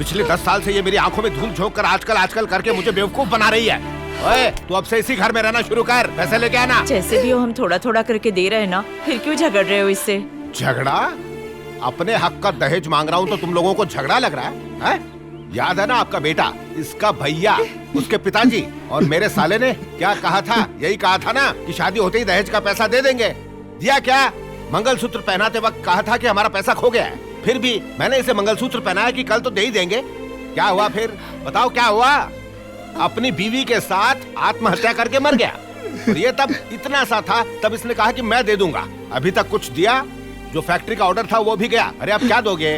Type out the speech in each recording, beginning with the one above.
पिछले 10 साल से ये मेरी आंखों में धूल झोंक कर आजकल करके मुझे बेवकूफ बना रही है। ओए, तू अब से इसी घर में रहना शुरू कर, पैसे लेके आना। जैसे भी हो हम थोड़ा थोड़ा करके दे रहे हैं ना, फिर क्यों झगड़ रहे हो इससे? झगड़ा? अपने हक का दहेज मांग रहा हूँ तो तुम लोगों को झगड़ा लग रहा है? याद है ना आपका बेटा, इसका भैया, उसके पिताजी और मेरे साले ने क्या कहा था? यही कहा था ना कि शादी होते ही दहेज का पैसा दे देंगे। दिया क्या? मंगलसूत्र पहनाते वक्त कहा था कि हमारा पैसा खो गया है। फिर भी मैंने इसे मंगलसूत्र पहनाया कि कल तो दे ही देंगे। क्या हुआ फिर? बताओ क्या हुआ? अपनी बीवी के साथ आत्महत्या करके मर गया। और ये तब इतना सा था, तब इसने कहा कि मैं दे दूंगा। अभी तक कुछ दिया? जो फैक्ट्री का ऑर्डर था वो भी गया। अरे अब क्या दोगे?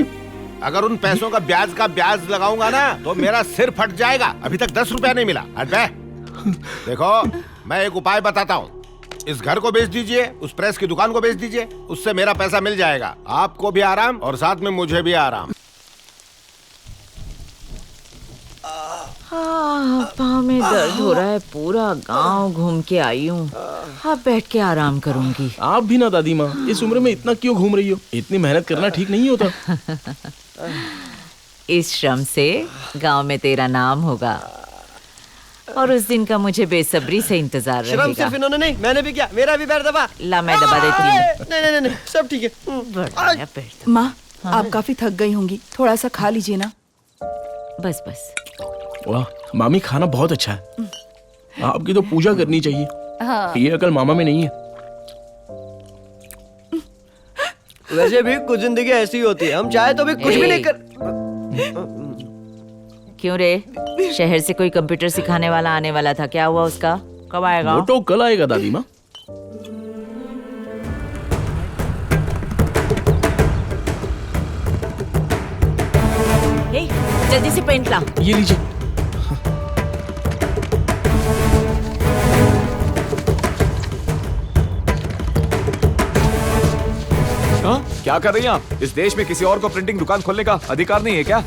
अगर उन पैसों का ब्याज लगाऊंगा ना तो मेरा सिर फट जाएगा। अभी तक 10 रुपया नहीं मिला। हट बे। देखो, मैं एक उपाय बताता हूँ। इस घर को बेच दीजिए, उस प्रेस की दुकान को बेच दीजिए, उससे मेरा पैसा मिल जाएगा। आपको भी आराम और साथ में मुझे भी आराम। पाँव में दर्द हो रहा है, पूरा गांव घूम के आई हूँ। अब बैठ के आराम करूंगी। आप भी ना दादी माँ, इस उम्र में इतना क्यों घूम रही हो? इतनी मेहनत करना ठीक नहीं होता। इस श्रम से गांव में तेरा नाम होगा और उस दिन का मुझे बेसब्री से इंतजार रहेगा। श्रम सिर्फ इन्होंने नहीं, मैंने भी किया। मेरा भी पैर दबा। ला, मैं दबा देती हूँ। नहीं, सब ठीक है। माँ, आप काफी थक गई होंगी, थोड़ा सा खा लीजिए ना। बस। वाह, मामी खाना बहुत अच्छा है। आपकी तो पूजा करनी चाहिए। हाँ। ये अकल मामा में नहीं है। वैसे भी कुछ जिंदगी ऐसी होती है, हम चाहे तो भी कुछ भी नहीं कर। क्यों रे? शहर से कोई कंप्यूटर सिखाने वाला आने वाला था, क्या हुआ उसका? कब आएगा? वो तो कल आएगा दादी माँ। जल्दी से पेंट ला। ये लीजिए। क्या कर रही हैं आप? इस देश में किसी और को प्रिंटिंग दुकान खोलने का अधिकार नहीं है क्या?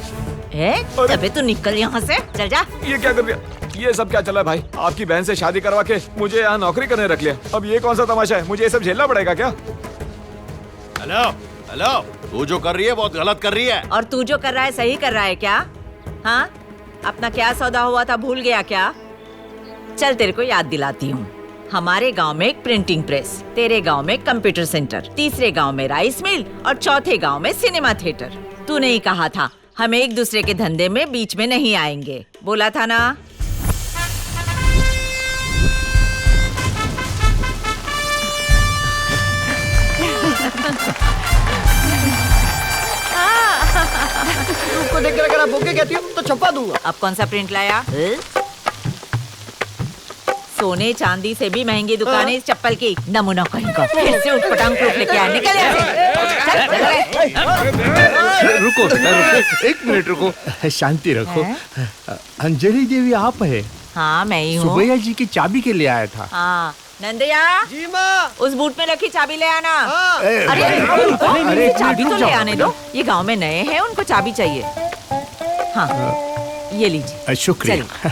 अबे तू निकल यहाँ से, चल जा। ये क्या कर रही है? ये सब क्या चला है भाई? आपकी बहन से शादी करवा के मुझे यहाँ नौकरी करने रख लिया। अब ये कौन सा तमाशा है? मुझे ये सब झेलना पड़ेगा क्या? हेलो, तू जो कर रही है बहुत गलत कर रही है। और तू जो कर रहा है सही कर रहा है क्या? हाँ, अपना क्या सौदा हुआ था भूल गया क्या? चल तेरे को याद दिलाती हूँ। हमारे गांव में एक प्रिंटिंग प्रेस, तेरे गांव में कंप्यूटर सेंटर, तीसरे गांव में राइस मिल और चौथे गांव में सिनेमा थिएटर। तूने ही कहा था हम एक दूसरे के धंधे में बीच में नहीं आएंगे, बोला था ना? तुमको देखकर अगर आप भूखे कहती हो तो छप्पा दूंगा। अब कौन सा प्रिंट लाया? सोने चांदी से भी महंगी दुकान है इस चप्पल की। नमूना कहीं का। फिर से उठपटांग प्रूफ लेके आ, निकल यहाँ से। रुको, एक मिनट रुको, शांति रखो। अंजलि देवी आप है? हाँ मैं ही हूँ। सुबैया जी की चाबी के लिए आया था। हाँ नंदया, जी माँ। उस बूट में रखी चाबी ले आना। हाँ। अरे चाबी तो ले आने दो, ये गांव में नए हैं, उनको चाबी चाहिए। हाँ ये लीजिए। शुक्रिया।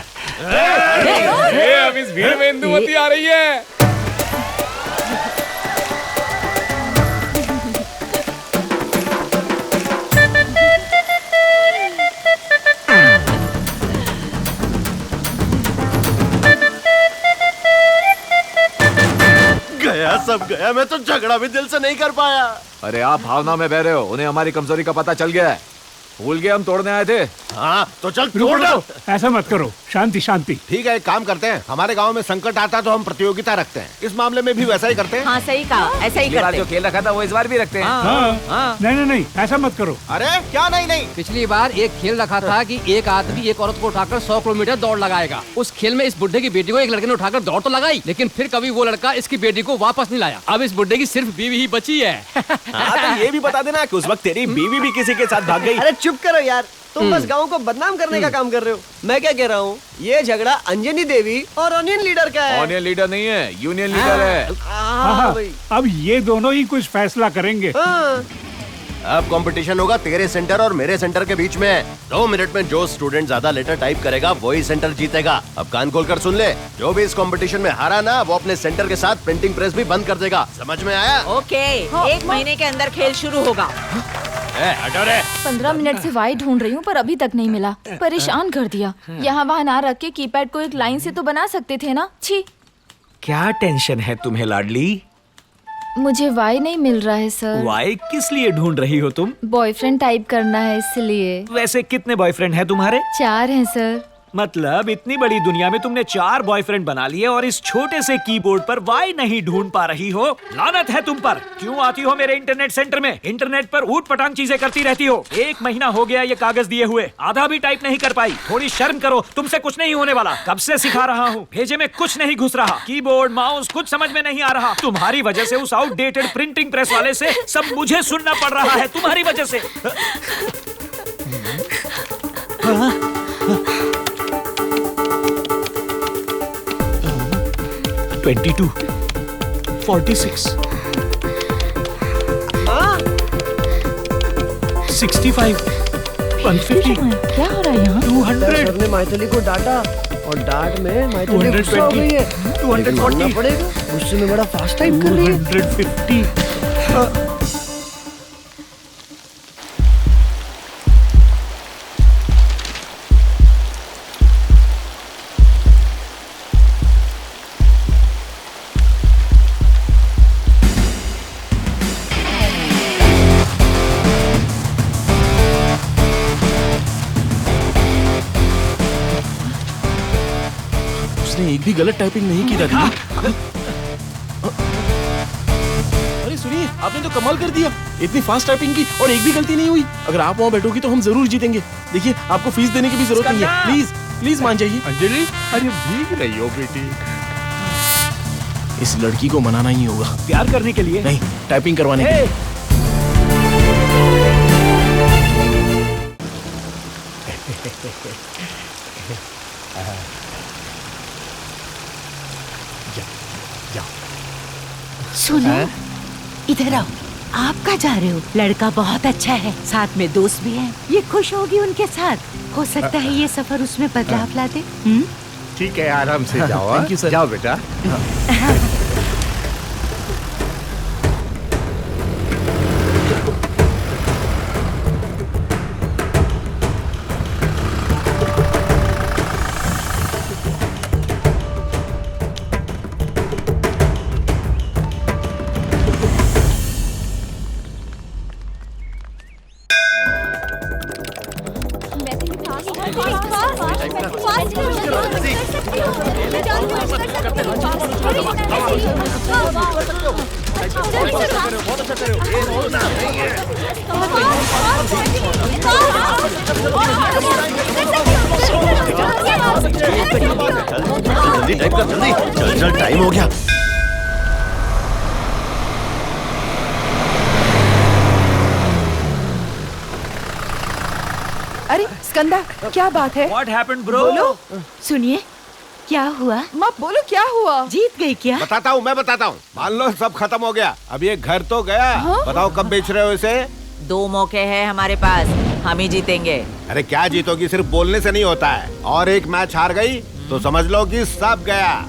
अब इस भीड़ में इंदुमती आ रही है। गया सब गया, मैं तो झगड़ा भी दिल से नहीं कर पाया। अरे आप भावना में बह रहे हो, उन्हें हमारी कमजोरी का पता चल गया है। भूल गए हम तोड़ने आए थे। हाँ तो चल तोड़ दो। ऐसा मत करो, शांति शांति। ठीक है, एक काम करते हैं, हमारे गांव में संकट आता तो हम प्रतियोगिता रखते हैं। इस मामले में भी वैसा ही करते हैं। हाँ सही कहा, ऐसा ही करते जो खेल रखा था वो इस बार भी रखते हैं। नहीं, ऐसा मत करो। अरे क्या नहीं। पिछली बार एक खेल रखा था कि एक आदमी एक औरत को उठाकर 100 किलोमीटर दौड़ लगाएगा। उस खेल में इस बुड्ढे की बेटी को एक लड़के ने उठाकर दौड़ तो लगाई, लेकिन फिर कभी वो लड़का इसकी बेटी को वापस नहीं लाया। अब इस बुड्ढे की सिर्फ बीवी ही बची है। तो ये भी बता देना कि उस वक्त तेरी बीवी भी किसी के साथ भाग गई। अरे चुप करो यार, तुम बस गांव को बदनाम करने का काम कर रहे हो। मैं क्या कह रहा हूँ, ये झगड़ा अंजनी देवी और ऑनियन लीडर का है। ऑनियन लीडर नहीं है, यूनियन लीडर है। भाई। अब ये दोनों ही कुछ फैसला करेंगे। अब कंपटीशन होगा तेरे सेंटर और मेरे सेंटर के बीच में। 2 मिनट में जो स्टूडेंट ज्यादा लेटर टाइप करेगा वही सेंटर जीतेगा। अब कान खोलकर सुन ले, जो भी इस कंपटीशन में हारा ना, वो अपने सेंटर के साथ प्रिंटिंग प्रेस भी बंद कर देगा। समझ में आया? ओके, 1 महीने के अंदर खेल शुरू होगा। हटो रे। 15 मिनट से वाई ढूंढ रही हूँ पर अभी तक नहीं मिला। परेशान कर दिया। यहाँ वहाँ ना रख के कीपैड को एक लाइन से तो बना सकते थे ना। छी। क्या टेंशन है तुम्हें लाडली? मुझे वाई नहीं मिल रहा है सर। वाई किस लिए ढूंढ रही हो तुम? बॉयफ्रेंड टाइप करना है इसलिए। वैसे कितने बॉयफ्रेंड हैं तुम्हारे? 4 हैं सर। मतलब इतनी बड़ी दुनिया में तुमने 4 बॉयफ्रेंड बना लिए और इस छोटे से कीबोर्ड पर वाई नहीं ढूंढ पा रही हो? लानत है तुम पर। क्यों आती हो मेरे इंटरनेट सेंटर में? इंटरनेट पर ऊट पटांग चीजें करती रहती हो। 1 महीना हो गया ये कागज दिए हुए, आधा भी टाइप नहीं कर पाई। थोड़ी शर्म करो, तुमसे कुछ नहीं होने वाला। कब से सिखा रहा हूँ, भेजे में कुछ नहीं घुस रहा। कीबोर्ड माउस कुछ समझ में नहीं आ रहा। तुम्हारी वजह से उस आउटडेटेड प्रिंटिंग प्रेस वाले से सब मुझे सुनना पड़ रहा है, तुम्हारी वजह से। 22, 46, 65, 150, क्या हो रहा है यहाँ? 200, सर ने मैथिली को डांटा और डांट में मैथिली गुस्सा हो गई है। 240, मानना पड़ेगा, गुस्से में बड़ा फास्ट टाइप कर रही है। 250। उसने एक भी गलत टाइपिंग नहीं की दादी। अरे सुनिए, आपने तो कमाल कर दिया। इतनी फास्ट टाइपिंग की और एक भी गलती नहीं हुई। अगर आप वहाँ बैठोगी तो हम जरूर जीतेंगे। देखिए, आपको फीस देने की भी जरूरत नहीं है। प्लीज प्लीज मान जाइए। अंजलि, अरे भीग रही हो बेटी। इस लड़की को मनाना ही होगा। प्यार करने के लिए नहीं, टाइपिंग करवाने के लिए। सुनो, इधर आओ। आप कहाँ जा रहे हो? लड़का बहुत अच्छा है, साथ में दोस्त भी है। ये खुश होगी उनके साथ। हो सकता है ये सफर उसमें बदलाव ला दे। ठीक है, आराम से जाओ। Thank you, sir. जाओ बेटा। जल्दी टाइप कर, जल्दी। चल चल, टाइम हो गया। अरे स्कंदा, क्या बात है? What happened, bro? बोलो। सुनिए, क्या हुआ? माँ बोलो, क्या हुआ? जीत गई क्या? बताता हूँ, मैं बताता हूँ। मान लो सब खत्म हो गया, अब ये घर तो गया। बताओ कब बेच रहे हो इसे? 2 मौके हैं हमारे पास, हम ही जीतेंगे। अरे क्या जीतोगी, सिर्फ बोलने से नहीं होता है। और एक मैच हार गई तो समझ लो कि सब गया।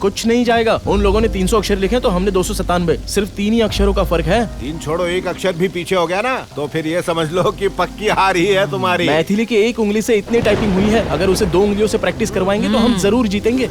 कुछ नहीं जाएगा। उन लोगों ने 300 अक्षर लिखे तो हमने 297। सिर्फ 3 ही अक्षरों का फर्क है। 3 छोड़ो, 1 अक्षर भी पीछे हो गया ना, तो फिर ये समझ लो कि पक्की हार ही है तुम्हारी। मैथिली की 1 उंगली से इतनी टाइपिंग हुई है, अगर उसे 2 उंगलियों से प्रैक्टिस करवाएंगे तो हम जरूर जीतेंगे।